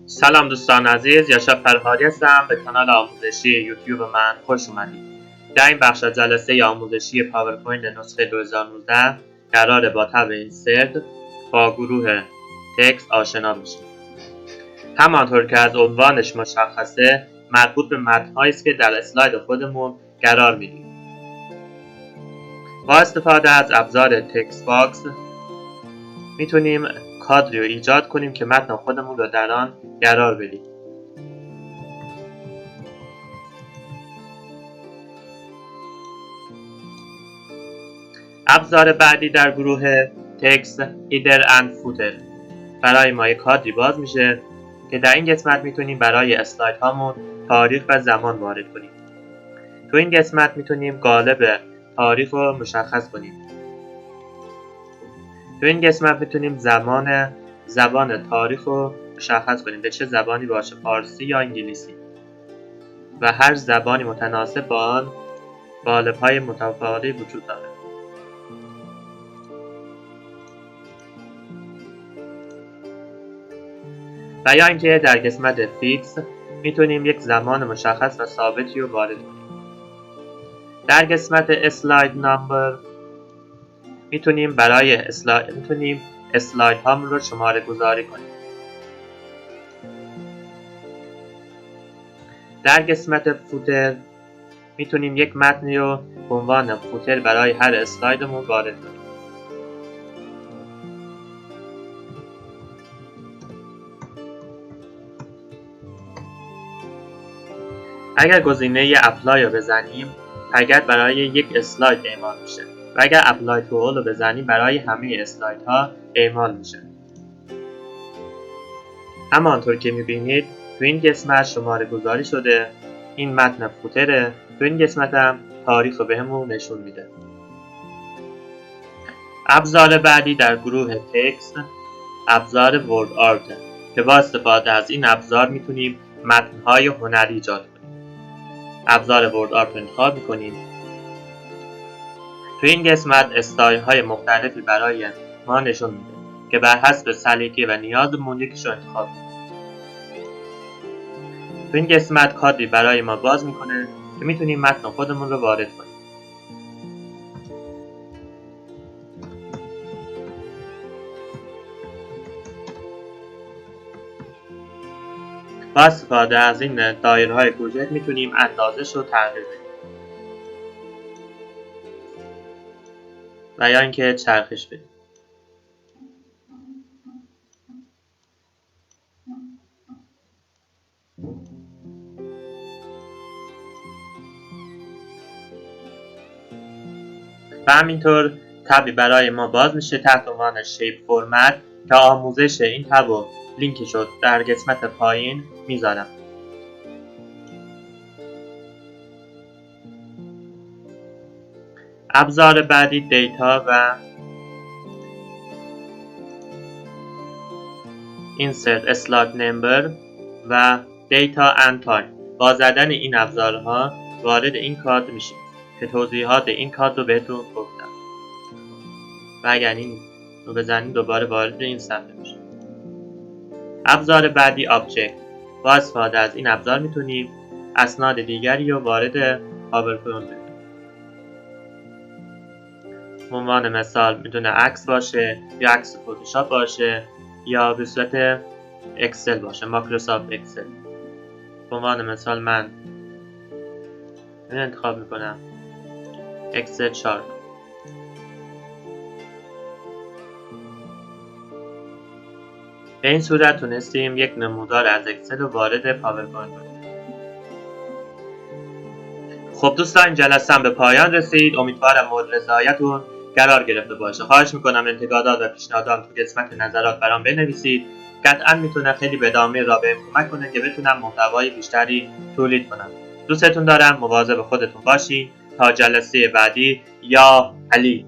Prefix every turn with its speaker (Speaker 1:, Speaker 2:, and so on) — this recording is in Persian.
Speaker 1: سلام دوستان عزیز، یاشار فرهادی هستم. به کانال آموزشی یوتیوب من خوش اومدید. در این بخش از جلسه آموزشی پاورپوینت نسخه 2019 قراره با تب اینسرت با گروه تکست آشنا بشیم. همانطور که از عنوانش مشخصه، مربوط به متن‌هایی است که در اسلاید خودمون قرار میدیم. با استفاده از ابزار تکست باکس میتونیم کادری رو ایجاد کنیم که متن خودمون رو در آن قرار بدیم. ابزار بعدی در گروه تکست هیدر اند فوتر. برای ما یک کادری باز میشه که در این قسمت میتونیم برای اسلاید هامون تاریخ و زمان وارد کنیم. تو این قسمت میتونیم قالب تاریخ رو مشخص کنیم. تو این قسمت میتونیم زبان تاریخ رو مشخص کنیم، به چه زبانی باشه، فارسی یا انگلیسی، و هر زبانی متناسب با آن قالب‌های متفاوتی وجود داره. و یا اینکه در قسمت فیکس میتونیم یک زمان مشخص و ثابتی رو وارد کنیم. در قسمت اسلاید نامبر میتونیم اسلاید هامون رو شماره گذاری کنیم. در قسمت فوتر میتونیم یک متنی رو به عنوان فوتر برای هر اسلایدمون وارد کنیم. اگر گزینه اپلای رو بزنیم، تگت برای یک اسلاید اعمال میشه و اگر اپلای تو اول رو بزنیم برای همه اسلاید ها اعمال میشه. همانطور که میبینید تو این قسمت شماره گذاری شده. این متن فوتره. تو این قسمت هم تاریخ رو بهمون نشون میده. ابزار بعدی در گروه تکست ابزار ورد آرت که با استفاده از این ابزار میتونیم متن‌های هنری ایجاد کنیم. ابزار ورد آرت انتخاب میکنیم. تو این قسمت استایل‌های مختلفی برای ما نشون میده که بر حسب سلیقه و نیازمون یکیشو انتخاب کنیم. تو این قسمت کادری برای ما باز میکنه که میتونیم متن خودمون رو وارد کنیم. با استفاده از این دایره‌های کوچک میتونیم اندازش رو تغییر بدیم و یا اینکه چرخش بدیم. و همینطور تبی برای ما باز میشه تحت عنوان شیپ فرمت که آموزش این تب و لینکش رو در قسمت پایین میذارم. ابزار بعدی دیتا و insert slot number و دیتا اند تایم. با زدن این ابزارها وارد این کادر میشیم که توضیحات این کادر رو بهتون گفتم و اگر این رو بزنید دوباره وارد این صفحه میشیم. ابزار بعدی آبجکت. با استفاده از این ابزار میتونیم اسناد دیگری رو وارد پاورپوینت بدیم. به عنوان مثال میتونه عکس باشه یا عکس فتوشاپ باشه یا به صورت اکسل باشه، مایکروسافت اکسل. به عنوان مثال من این انتخاب میکنم اکسل چارت. به این صورت تونستیم یک نمودار از اکسل رو وارد پاورپوینت کنیم. خب دوستان، این جلسه هم به پایان رسید. امیدوارم مورد رضایتتون قرار گرفته باشه. خواهش میکنم انتقادات و پیشنهادات تو قسمت نظرات برام بنویسید. قطعا میتونه خیلی به ادامه راه بهم کمک کنه که بتونم محتوای بیشتری تولید کنم. دوستتون دارم. مواظب خودتون باشین. تا جلسه بعدی. یا علی.